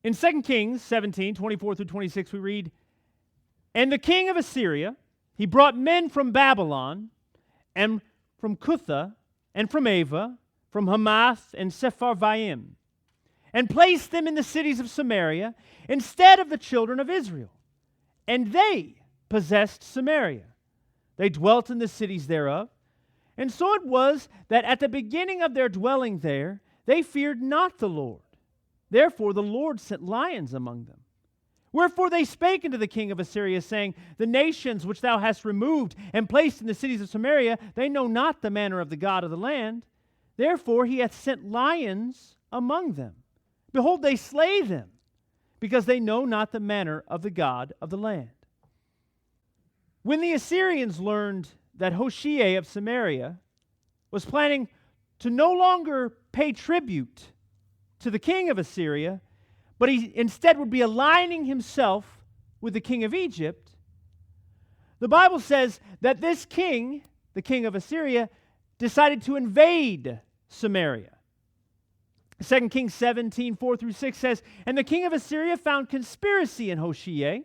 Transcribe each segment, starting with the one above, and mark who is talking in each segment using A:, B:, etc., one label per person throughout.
A: In 2 Kings 17:24 through 26, we read, "And the king of Assyria, he brought men from Babylon, and from Cutha, and from Ava, from Hamath and Sepharvaim, and placed them in the cities of Samaria instead of the children of Israel. And they possessed Samaria. They dwelt in the cities thereof. And so it was that at the beginning of their dwelling there, they feared not the Lord. Therefore the Lord sent lions among them. Wherefore they spake unto the king of Assyria, saying, The nations which thou hast removed and placed in the cities of Samaria, they know not the manner of the God of the land. Therefore he hath sent lions among them. Behold, they slay them, because they know not the manner of the God of the land. When the Assyrians learned that Hoshea of Samaria was planning to no longer pay tribute to the king of Assyria, but he instead would be aligning himself with the king of Egypt, the Bible says that this king, the king of Assyria, decided to invade Samaria. 2 Kings 17:4 through 6 says, And the king of Assyria found conspiracy in Hoshea,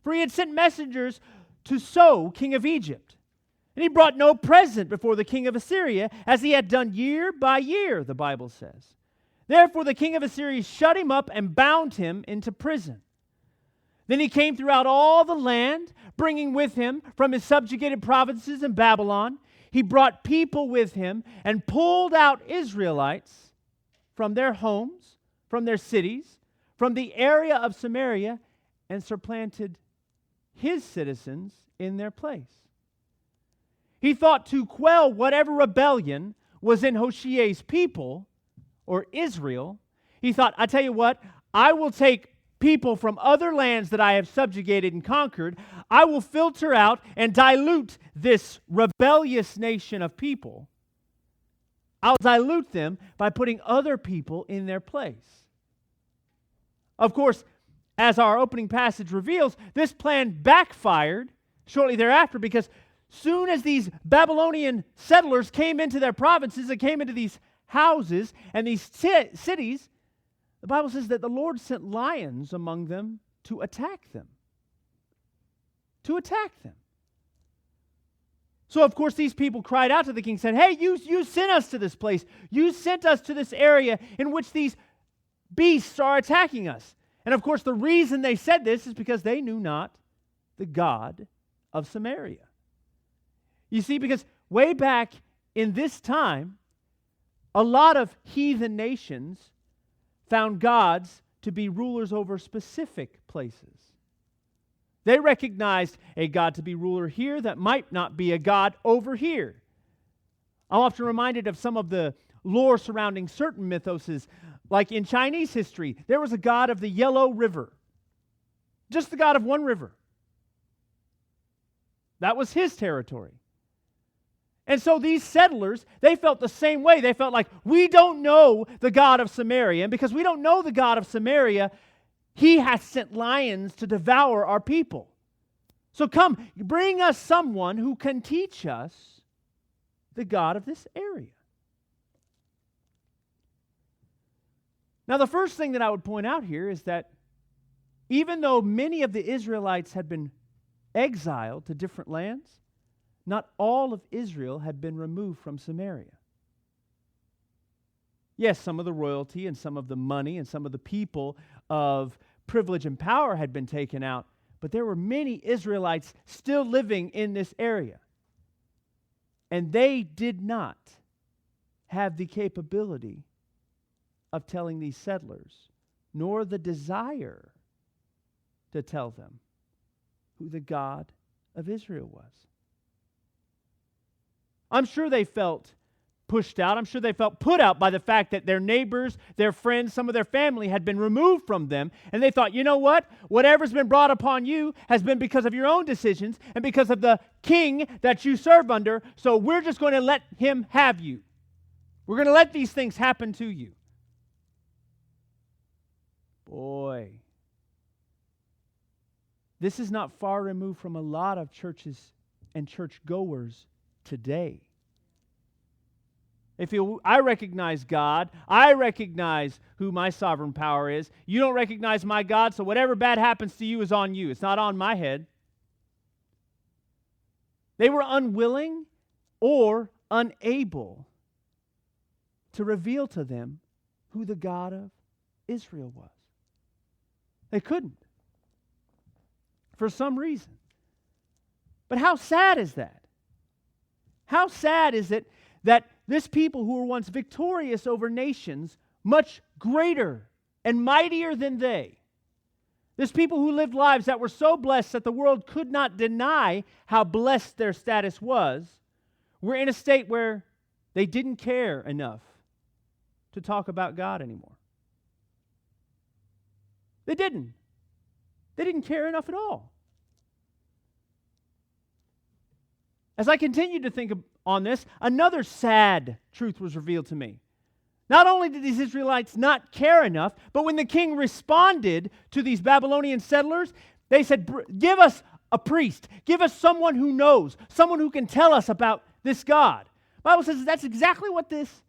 A: for he had sent messengers to So, king of Egypt. And he brought no present before the king of Assyria, as he had done year by year, the Bible says. Therefore the king of Assyria shut him up and bound him into prison. Then he came throughout all the land, bringing with him from his subjugated provinces in Babylon. He brought people with him and pulled out Israelites from their homes, from their cities, from the area of Samaria, and supplanted his citizens in their place. He thought to quell whatever rebellion was in Hoshea's people, or Israel. He thought, I tell you what, I will take people from other lands that I have subjugated and conquered. I will filter out and dilute this rebellious nation of people. I'll dilute them by putting other people in their place. Of course, as our opening passage reveals, this plan backfired shortly thereafter, because soon as these Babylonian settlers came into their provinces, they came into these houses and these cities, the Bible says that the Lord sent lions among them to attack them. To attack them. So, of course, these people cried out to the king, said, Hey, you sent us to this place. You sent us to this area in which these beasts are attacking us. And, of course, the reason they said this is because they knew not the God of Samaria. You see, because way back in this time, a lot of heathen nations found gods to be rulers over specific places. They recognized a God to be ruler here that might not be a God over here. I'm often reminded of some of the lore surrounding certain mythoses. Like in Chinese history, there was a god of the Yellow River. Just the god of one river. That was his territory. And so these settlers, they felt the same way. They felt like, we don't know the God of Samaria. And because we don't know the God of Samaria, he has sent lions to devour our people. So come, bring us someone who can teach us the God of this area. Now, the first thing that I would point out here is that even though many of the Israelites had been exiled to different lands, not all of Israel had been removed from Samaria. Yes, some of the royalty and some of the money and some of the people of privilege and power had been taken out, but there were many Israelites still living in this area. And they did not have the capability of telling these settlers, nor the desire to tell them who the God of Israel was. I'm sure they felt pushed out. I'm sure they felt put out by the fact that their neighbors, their friends, some of their family had been removed from them. And they thought, you know what? Whatever's been brought upon you has been because of your own decisions and because of the king that you serve under. So we're just going to let him have you. We're going to let these things happen to you. Boy, this is not far removed from a lot of churches and church goers today. I recognize God. I recognize who my sovereign power is. You don't recognize my God, so whatever bad happens to you is on you. It's not on my head. They were unwilling or unable to reveal to them who the God of Israel was. They couldn't, for some reason. But how sad is that? How sad is it that this people who were once victorious over nations, much greater and mightier than they, this people who lived lives that were so blessed that the world could not deny how blessed their status was, were in a state where they didn't care enough to talk about God anymore. They didn't. They didn't care enough at all. As I continued to think on this, another sad truth was revealed to me. Not only did these Israelites not care enough, but when the king responded to these Babylonian settlers, they said, give us a priest. Give us someone who knows, someone who can tell us about this God. The Bible says that's exactly what this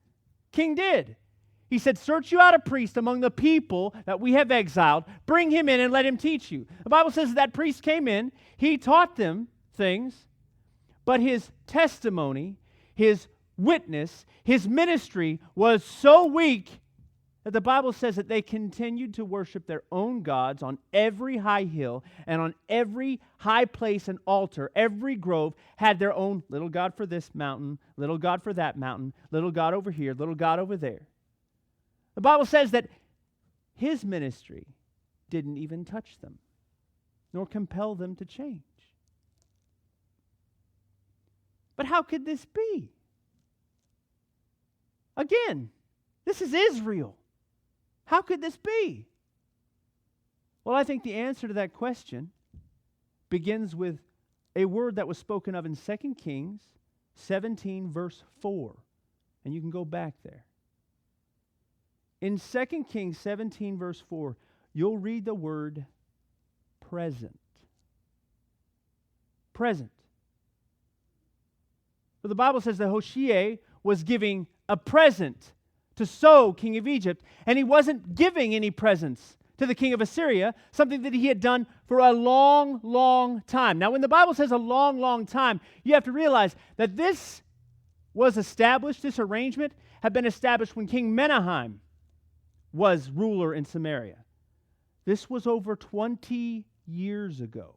A: king did. He said, search you out a priest among the people that we have exiled. Bring him in and let him teach you. The Bible says that priest came in. He taught them things, but his testimony, his witness, his ministry was so weak that the Bible says that they continued to worship their own gods on every high hill and on every high place and altar. Every grove had their own little god for this mountain, little god for that mountain, little god over here, little god over there. The Bible says that his ministry didn't even touch them, nor compel them to change. But how could this be? Again, this is Israel. How could this be? Well, I think the answer to that question begins with a word that was spoken of in 2 Kings 17, verse 4. And you can go back there. In 2 Kings 17, verse 4, you'll read the word present. Present. So the Bible says that Hoshea was giving a present to So, king of Egypt, and he wasn't giving any presents to the king of Assyria, something that he had done for a long, long time. Now, when the Bible says a long, long time, you have to realize that this was established, this arrangement had been established when King Menahem was ruler in Samaria. This was over 20 years ago.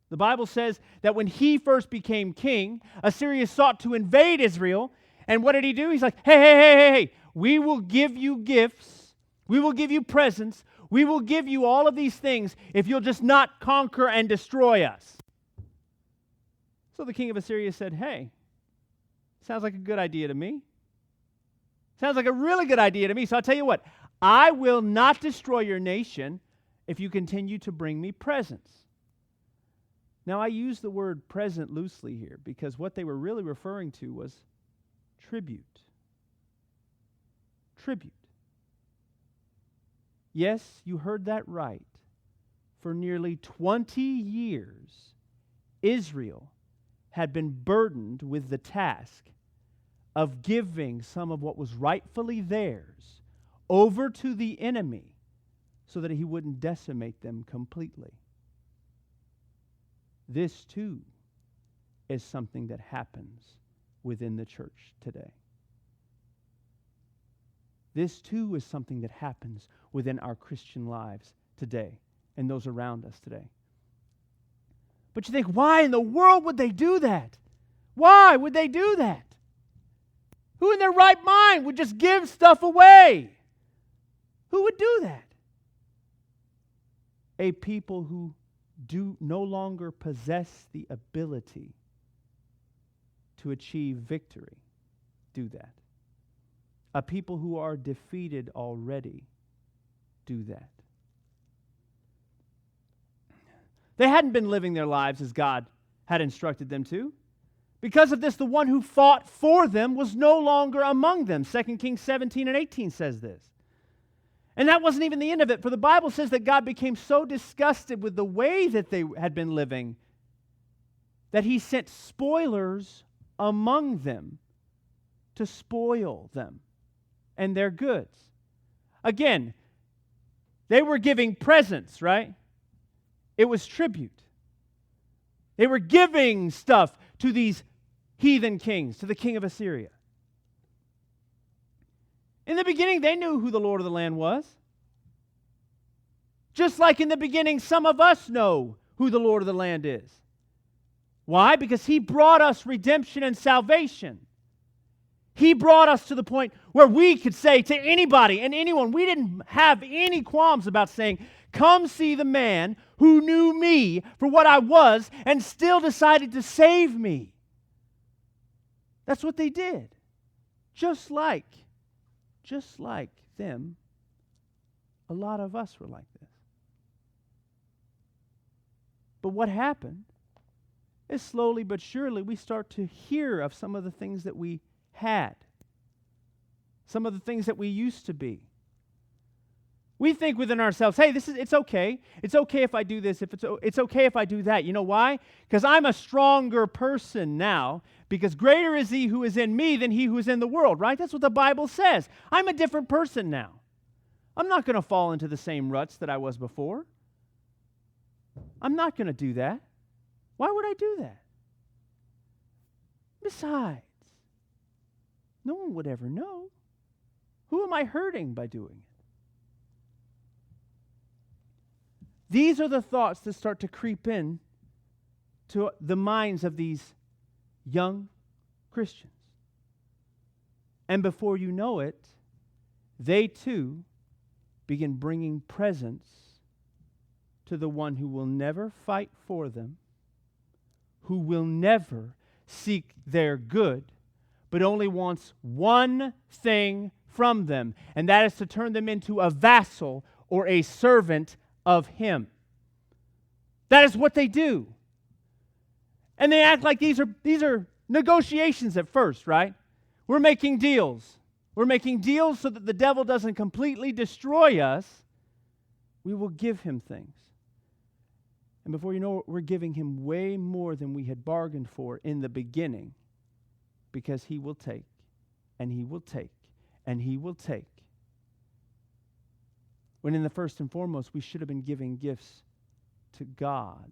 A: The Bible says that when he first became king, Assyria sought to invade Israel. And what did he do? He's like, hey, we will give you gifts. We will give you presents. We will give you all of these things if you'll just not conquer and destroy us. So the king of Assyria said, hey, sounds like a good idea to me. Sounds like a really good idea to me. So I'll tell you what, I will not destroy your nation if you continue to bring me presents. Now, I use the word present loosely here because what they were really referring to was tribute. Tribute. Yes, you heard that right. For nearly 20 years, Israel had been burdened with the task of giving some of what was rightfully theirs over to the enemy so that he wouldn't decimate them completely. This, too, is something that happens within the church today. This, too, is something that happens within our Christian lives today and those around us today. But you think, why in the world would they do that? Why would they do that? Who in their right mind would just give stuff away? Who would do that? A people who do no longer possess the ability to achieve victory do that. A people who are defeated already do that. They hadn't been living their lives as God had instructed them to. Because of this, the one who fought for them was no longer among them. 2 Kings 17 and 18 says this. And that wasn't even the end of it, for the Bible says that God became so disgusted with the way that they had been living that he sent spoilers among them to spoil them and their goods. Again, they were giving presents, right? It was tribute. They were giving stuff to these heathen kings, to the king of Assyria. In the beginning, they knew who the Lord of the land was. Just like in the beginning, some of us know who the Lord of the land is. Why? Because He brought us redemption and salvation. He brought us to the point where we could say to anybody and anyone, we didn't have any qualms about saying, come see the man who knew me for what I was and still decided to save me. That's what they did. Just like them, a lot of us were like this. But what happened is slowly but surely we start to hear of some of the things that we had, some of the things that we used to be. We think within ourselves, hey, it's okay. It's okay if I do this. It's okay if I do that. You know why? Because I'm a stronger person now, because greater is He who is in me than he who is in the world, right? That's what the Bible says. I'm a different person now. I'm not going to fall into the same ruts that I was before. I'm not going to do that. Why would I do that? Besides, no one would ever know. Who am I hurting by doing it? These are the thoughts that start to creep in to the minds of these young Christians. And before you know it, they too begin bringing presents to the one who will never fight for them, who will never seek their good, but only wants one thing from them, and that is to turn them into a vassal or a servant of Him. That is what they do. And they act like these are negotiations at first, right? We're making deals. We're making deals so that the devil doesn't completely destroy us. We will give him things. And before you know it, we're giving him way more than we had bargained for in the beginning, because he will take, and he will take, and he will take. When in the first and foremost, we should have been giving gifts to God.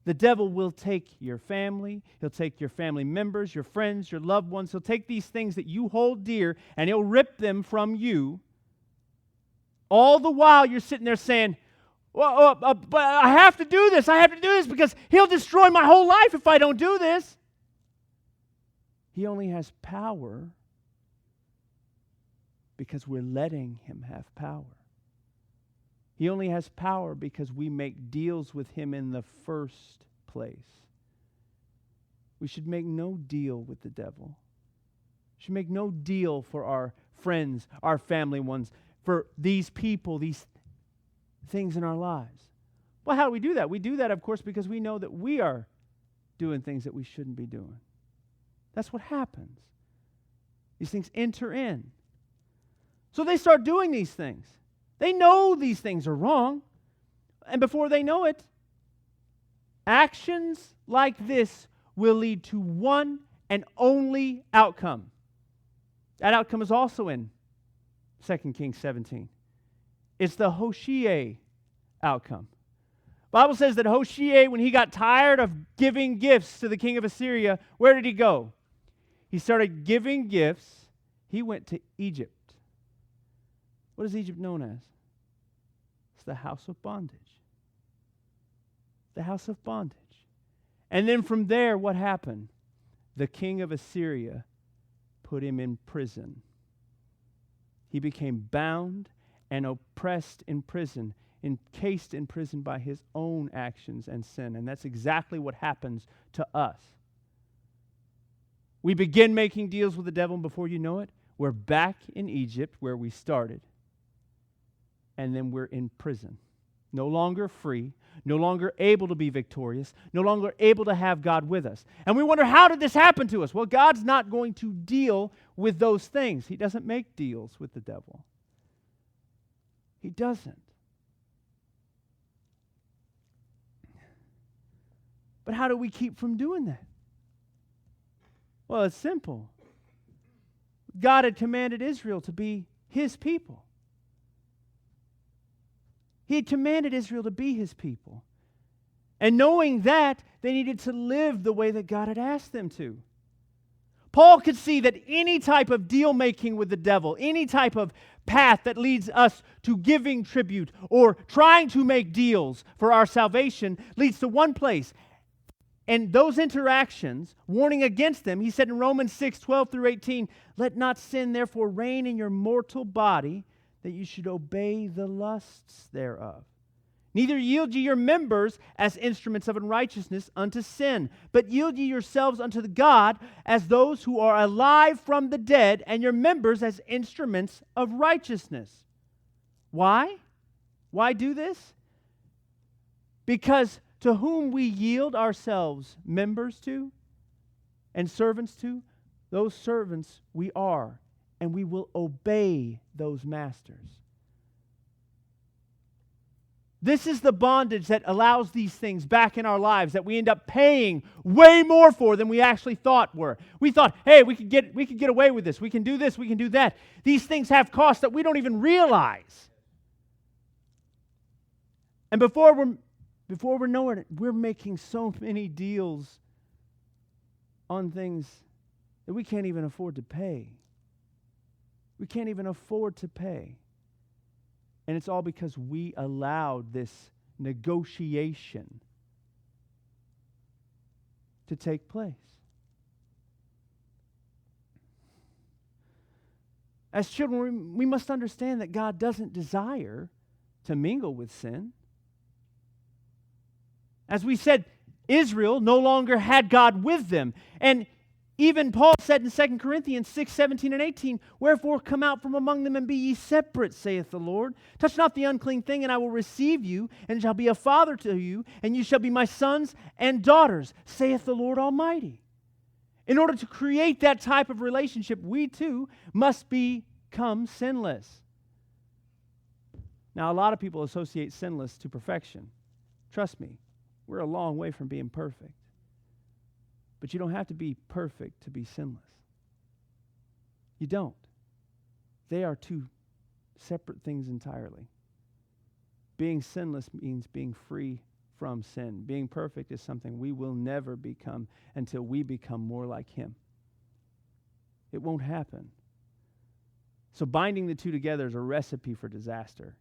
A: The devil will take your family, he'll take your family members, your friends, your loved ones. He'll take these things that you hold dear and he'll rip them from you. All the while you're sitting there saying, but I have to do this. I have to do this because he'll destroy my whole life if I don't do this. He only has power because we're letting him have power. He only has power because we make deals with him in the first place. We should make no deal with the devil. We should make no deal for our friends, our family ones, for these people, these things in our lives. Well, how do we do that? We do that, of course, because we know that we are doing things that we shouldn't be doing. That's what happens. These things enter in. So they start doing these things. They know these things are wrong. And before they know it, actions like this will lead to one and only outcome. That outcome is also in 2 Kings 17. It's the Hoshea outcome. The Bible says that Hoshea, when he got tired of giving gifts to the king of Assyria, where did he go? He started giving gifts. He went to Egypt. What is Egypt known as? It's the house of bondage. The house of bondage. And then from there, what happened? The king of Assyria put him in prison. He became bound and oppressed in prison, encased in prison by his own actions and sin. And that's exactly what happens to us. We begin making deals with the devil, and before you know it, we're back in Egypt where we started. And then we're in prison. No longer free, no longer able to be victorious, no longer able to have God with us. And we wonder, how did this happen to us? Well, God's not going to deal with those things. He doesn't make deals with the devil. He doesn't. But how do we keep from doing that? Well, it's simple. God had commanded Israel to be His people. He had commanded Israel to be His people. And knowing that, they needed to live the way that God had asked them to. Paul could see that any type of deal making with the devil, any type of path that leads us to giving tribute or trying to make deals for our salvation leads to one place. And those interactions, warning against them, he said in Romans 6:12-18, "Let not sin therefore reign in your mortal body, that you should obey the lusts thereof. Neither yield ye your members as instruments of unrighteousness unto sin, but yield ye yourselves unto God as those who are alive from the dead, and your members as instruments of righteousness." Why? Why do this? Because to whom we yield ourselves members to and servants to, those servants we are, and we will obey those masters. This is the bondage that allows these things back in our lives that we end up paying way more for than we actually thought were. We thought, hey, we could get away with this. We can do this. We can do that. These things have costs that we don't even realize. And before we're knowing it, we're making so many deals on things that we can't even afford to pay. We can't even afford to pay. And it's all because we allowed this negotiation to take place. As children, we must understand that God doesn't desire to mingle with sin. As we said, Israel no longer had God with them. And even Paul said in 2 Corinthians 6:17-18, "Wherefore come out from among them and be ye separate, saith the Lord. Touch not the unclean thing, and I will receive you, and shall be a father to you, and you shall be my sons and daughters, saith the Lord Almighty." In order to create that type of relationship, we too must become sinless. Now, a lot of people associate sinless to perfection. Trust me, we're a long way from being perfect. But you don't have to be perfect to be sinless. You don't. They are two separate things entirely. Being sinless means being free from sin. Being perfect is something we will never become until we become more like Him. It won't happen. So binding the two together is a recipe for disaster.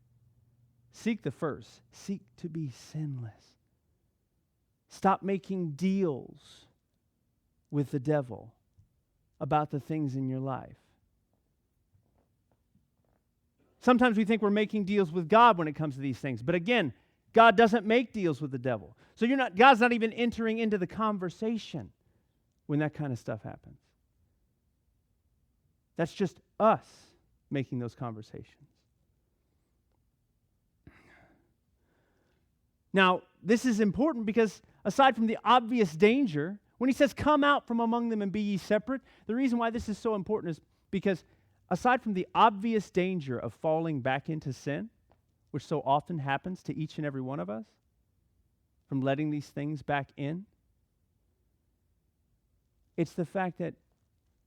A: Seek the first. Seek to be sinless. Stop making deals with the devil about the things in your life. Sometimes we think we're making deals with God when it comes to these things. But again, God doesn't make deals with the devil. So God's not even entering into the conversation when that kind of stuff happens. That's just us making those conversations. Now, this is important because aside from the obvious danger, when he says, "Come out from among them and be ye separate," the reason why this is so important is because aside from the obvious danger of falling back into sin, which so often happens to each and every one of us, from letting these things back in, it's the fact that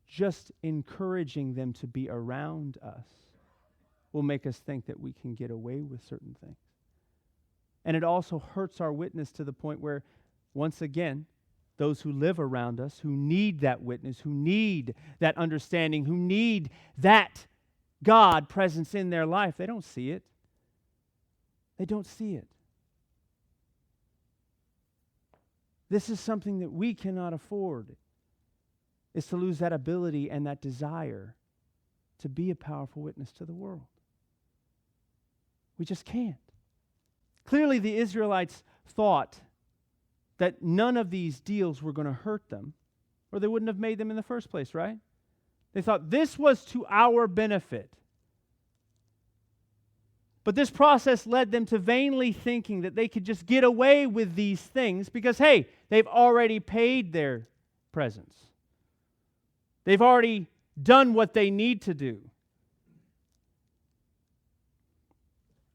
A: just encouraging them to be around us will make us think that we can get away with certain things. And it also hurts our witness to the point where, once again, those who live around us, who need that witness, who need that understanding, who need that God presence in their life, they don't see it. They don't see it. This is something that we cannot afford, is to lose that ability and that desire to be a powerful witness to the world. We just can't. Clearly, the Israelites thought that none of these deals were going to hurt them, or they wouldn't have made them in the first place, right? They thought this was to our benefit. But this process led them to vainly thinking that they could just get away with these things because, hey, they've already paid their presents. They've already done what they need to do.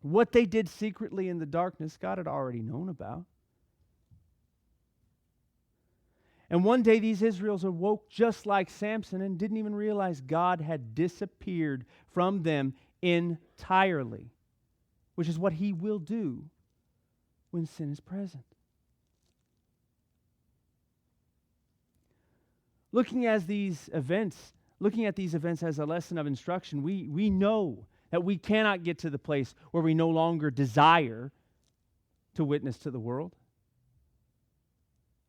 A: What they did secretly in the darkness, God had already known about. And one day these Israels awoke just like Samson and didn't even realize God had disappeared from them entirely, which is what he will do when sin is present. Looking at these events as a lesson of instruction, we know that we cannot get to the place where we no longer desire to witness to the world.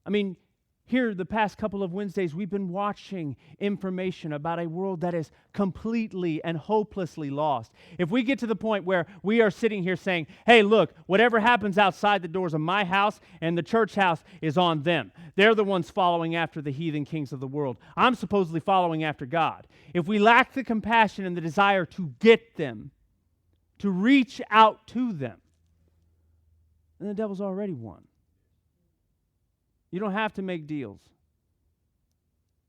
A: I mean, here the past couple of Wednesdays, we've been watching information about a world that is completely and hopelessly lost. If we get to the point where we are sitting here saying, hey, look, whatever happens outside the doors of my house and the church house is on them. They're the ones following after the heathen kings of the world. I'm supposedly following after God. If we lack the compassion and the desire to get them, to reach out to them, then the devil's already won. You don't have to make deals.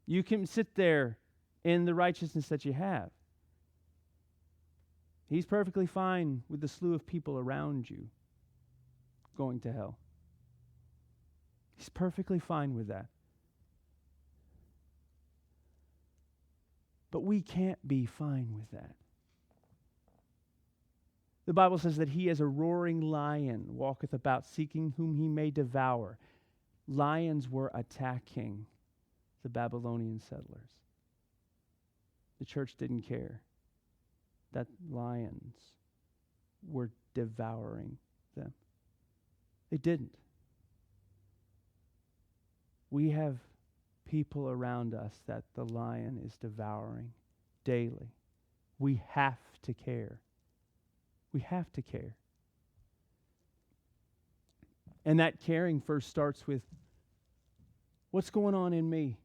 A: You can sit there in the righteousness that you have. He's perfectly fine with the slew of people around you going to hell. He's perfectly fine with that. But we can't be fine with that. The Bible says that he as a roaring lion walketh about, seeking whom he may devour. Lions were attacking the Babylonian settlers. The church didn't care that lions were devouring them. They didn't. We have people around us that the lion is devouring daily. We have to care. We have to care. And that caring first starts with what's going on in me.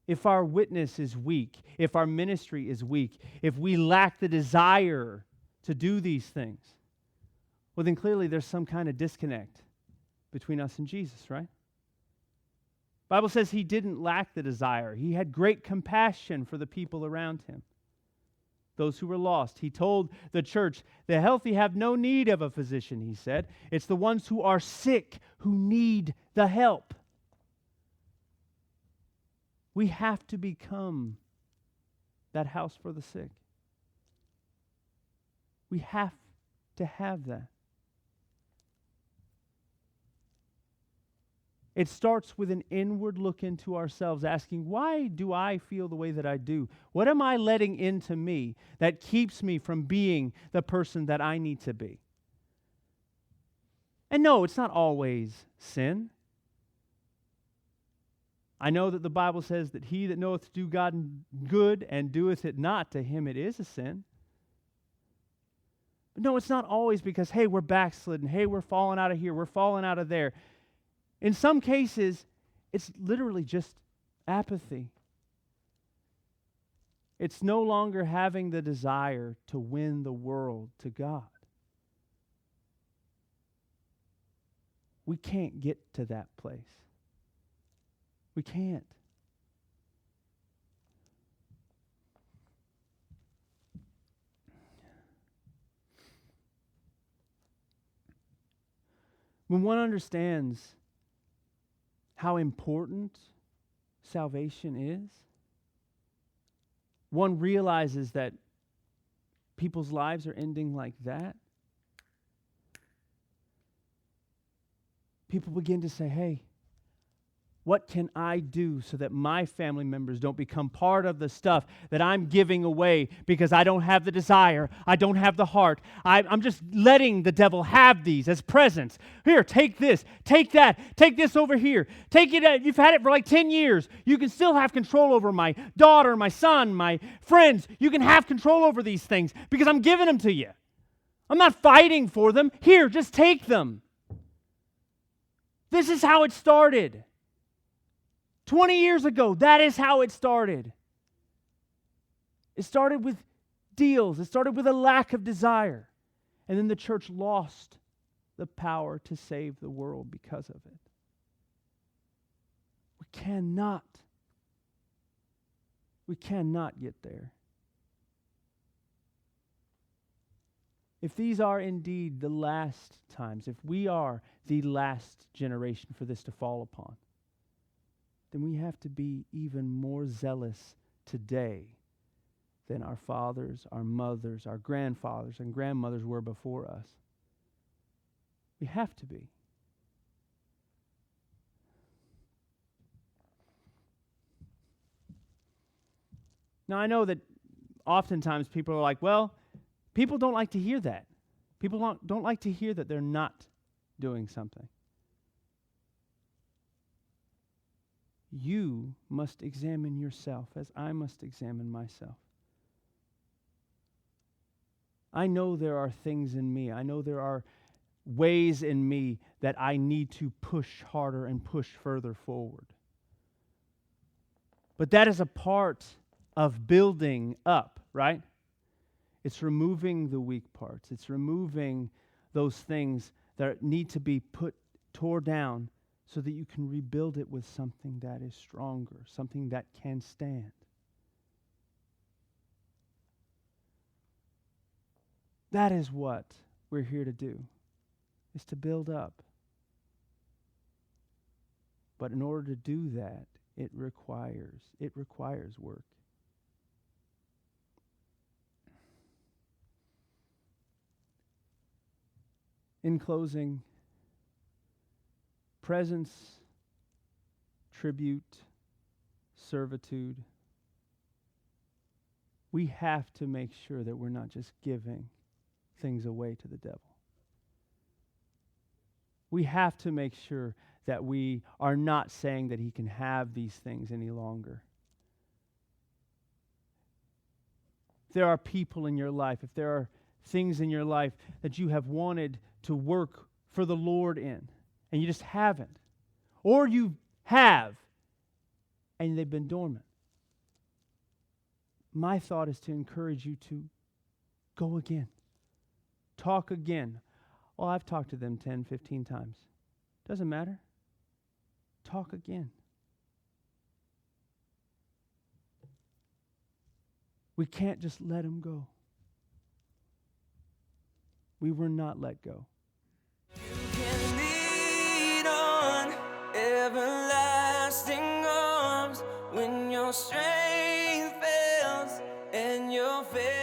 A: If our witness is weak, if our ministry is weak, if we lack the desire to do these things, well, then clearly there's some kind of disconnect between us and Jesus, right? The Bible says he didn't lack the desire. He had great compassion for the people around him, those who were lost. He told the church, the healthy have no need of a physician, he said. It's the ones who are sick who need the help. We have to become that house for the sick. We have to have that. It starts with an inward look into ourselves, asking, why do I feel the way that I do? What am I letting into me that keeps me from being the person that I need to be? And no, it's not always sin. I know that the Bible says that he that knoweth to do God good and doeth it not, to him it is a sin. But no, it's not always because, hey, we're backslidden. Hey, we're falling out of here. We're falling out of there. In some cases, it's literally just apathy. It's no longer having the desire to win the world to God. We can't get to that place. We can't. When one understands how important salvation is, one realizes that people's lives are ending like that. People begin to say, hey, what can I do so that my family members don't become part of the stuff that I'm giving away because I don't have the desire, I don't have the heart. I'm just letting the devil have these as presents. Here, take this, take that, take this over here. Take it, you've had it for like 10 years. You can still have control over my daughter, my son, my friends. You can have control over these things because I'm giving them to you. I'm not fighting for them. Here, just take them. This is how it started. 20 years ago, that is how it started. It started with deals. It started with a lack of desire. And then the church lost the power to save the world because of it. We cannot get there. If these are indeed the last times, if we are the last generation for this to fall upon, then we have to be even more zealous today than our fathers, our mothers, our grandfathers, and grandmothers were before us. We have to be. Now, I know that oftentimes people are like, well, people don't like to hear that. People don't like to hear that they're not doing something. You must examine yourself as I must examine myself. I know there are things in me. I know there are ways in me that I need to push harder and push further forward. But that is a part of building up, right? It's removing the weak parts. It's removing those things that need to be tore down so that you can rebuild it with something that is stronger, something that can stand. That is what we're here to do, is to build up. But in order to do that, it requires work. In closing, presence, tribute, servitude. We have to make sure that we're not just giving things away to the devil. We have to make sure that we are not saying that he can have these things any longer. If there are people in your life, if there are things in your life that you have wanted to work for the Lord in, and you just haven't, or you have, and they've been dormant, my thought is to encourage you to go again. Talk again. Oh, I've talked to them 10, 15 times. Doesn't matter. Talk again. We can't just let them go. We were not let go.
B: You can lean on everlasting arms when your strength fails and your faith